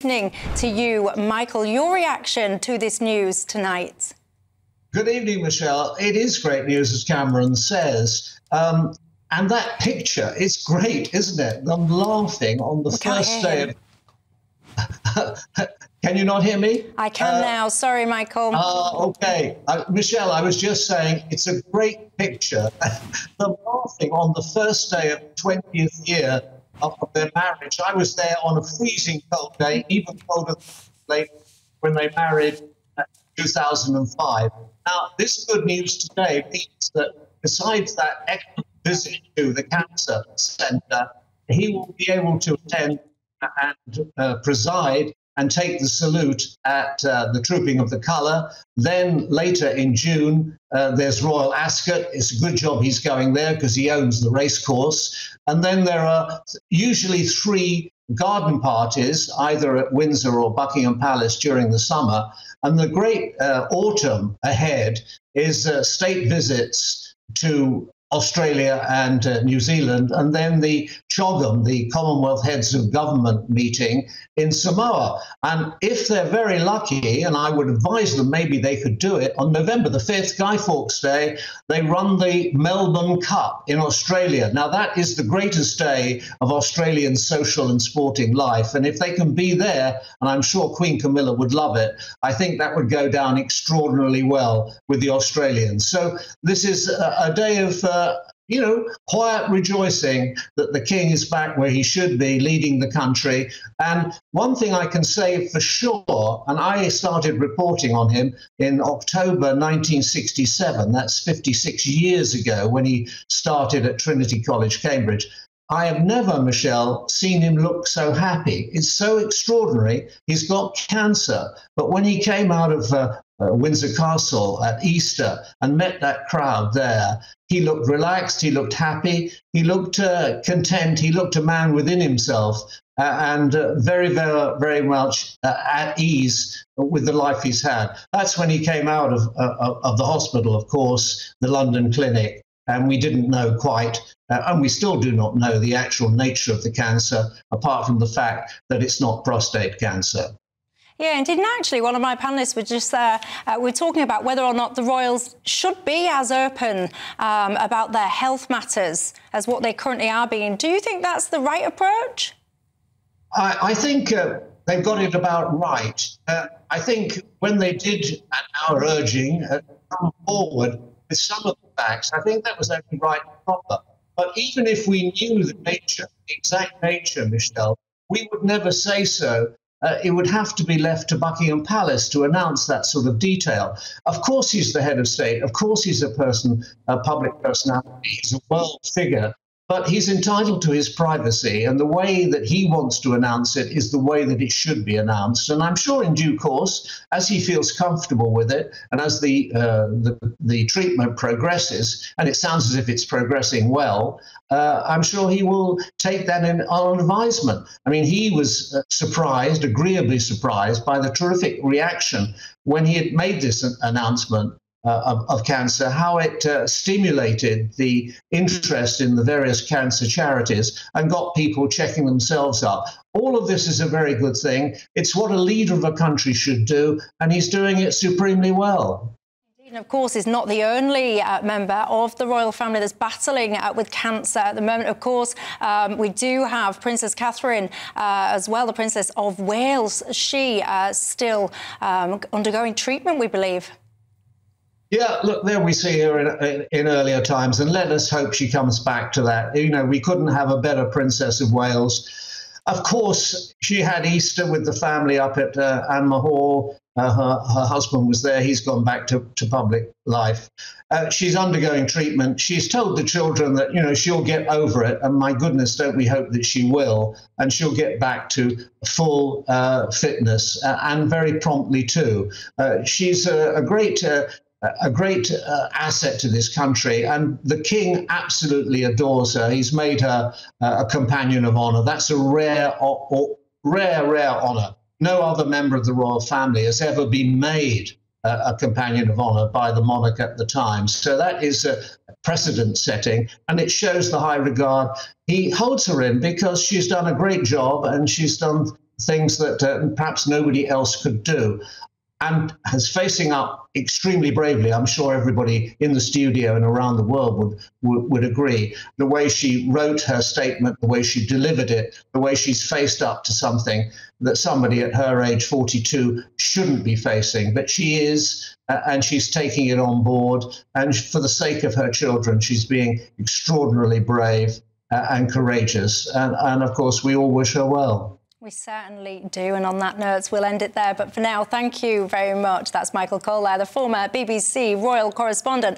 evening to you, Michael. Your reaction to this news tonight? Good evening, Michelle. It is great news, as Cameron says. And that picture is great, isn't it? Them laughing on the first day of... Can you not hear me? I can now. Sorry, Michael. Okay. Michelle, I was just saying it's a great picture. Them laughing on the first day of 20th year of their marriage. I was there on a freezing cold day, even colder than when they married in 2005. Now, this good news today means that besides that excellent visit to the cancer centre, he will be able to attend and preside and take the salute at the Trooping of the Colour. Then later in June, there's Royal Ascot. It's a good job he's going there because he owns the racecourse. And then there are usually 3 garden parties, either at Windsor or Buckingham Palace during the summer. And the great autumn ahead is state visits to Australia and New Zealand, and then the CHOGM, the Commonwealth Heads of Government meeting in Samoa. And if they're very lucky, and I would advise them maybe they could do it, on November the 5th, Guy Fawkes Day, they run the Melbourne Cup in Australia. Now, that is the greatest day of Australian social and sporting life. And if they can be there, and I'm sure Queen Camilla would love it, I think that would go down extraordinarily well with the Australians. So this is a day of quiet rejoicing that the king is back where he should be, leading the country. And one thing I can say for sure, and I started reporting on him in October 1967, that's 56 years ago when he started at Trinity College, Cambridge. I have never, Michelle, seen him look so happy. It's so extraordinary. He's got cancer, but when he came out of Windsor Castle at Easter and met that crowd there, he looked relaxed, he looked happy, he looked content, he looked a man within himself and very, very, very much at ease with the life he's had. That's when he came out of the hospital, of course, the London clinic, and we didn't know quite, and we still do not know the actual nature of the cancer, apart from the fact that it's not prostate cancer. Yeah, and didn't actually, one of my panellists was just there, we're talking about whether or not the royals should be as open about their health matters as what they currently are being. Do you think that's the right approach? I think they've got it about right. I think when they did, at our urging, come forward with some of the facts, I think that was only right and proper. But even if we knew the nature, the exact nature, Michelle, we would never say so. It would have to be left to Buckingham Palace to announce that sort of detail. Of course he's the head of state. Of course he's a public personality. He's a world figure. But he's entitled to his privacy, and the way that he wants to announce it is the way that it should be announced. And I'm sure in due course, as he feels comfortable with it, and as the treatment progresses, and it sounds as if it's progressing well, I'm sure he will take that on advisement. I mean, he was surprised, agreeably surprised, by the terrific reaction when he had made this announcement of cancer, how it stimulated the interest in the various cancer charities and got people checking themselves up. All of this is a very good thing. It's what a leader of a country should do, and he's doing it supremely well. And of course, he's not the only member of the royal family that's battling with cancer at the moment. Of course, we do have Princess Catherine as well, the Princess of Wales. She still undergoing treatment, we believe. Yeah, look, there we see her in earlier times, and let us hope she comes back to that. You know, we couldn't have a better Princess of Wales. Of course, she had Easter with the family up at Anma Hall. Her husband was there. He's gone back to public life. She's undergoing treatment. She's told the children that, you know, she'll get over it. And my goodness, don't we hope that she will. And she'll get back to full fitness and very promptly, too. She's a great asset to this country, and the king absolutely adores her. He's made her a companion of honor. That's a rare honor. No other member of the royal family has ever been made a companion of honor by the monarch at the time. So that is a precedent setting, and it shows the high regard he holds her in, because she's done a great job and she's done things that perhaps nobody else could do, and is facing up extremely bravely. I'm sure everybody in the studio and around the world would agree. The way she wrote her statement, the way she delivered it, the way she's faced up to something that somebody at her age, 42, shouldn't be facing. But she is, and she's taking it on board. And for the sake of her children, she's being extraordinarily brave and courageous. And of course, we all wish her well. We certainly do, and on that note, we'll end it there. But for now, thank you very much. That's Michael Cole there, the former BBC royal correspondent.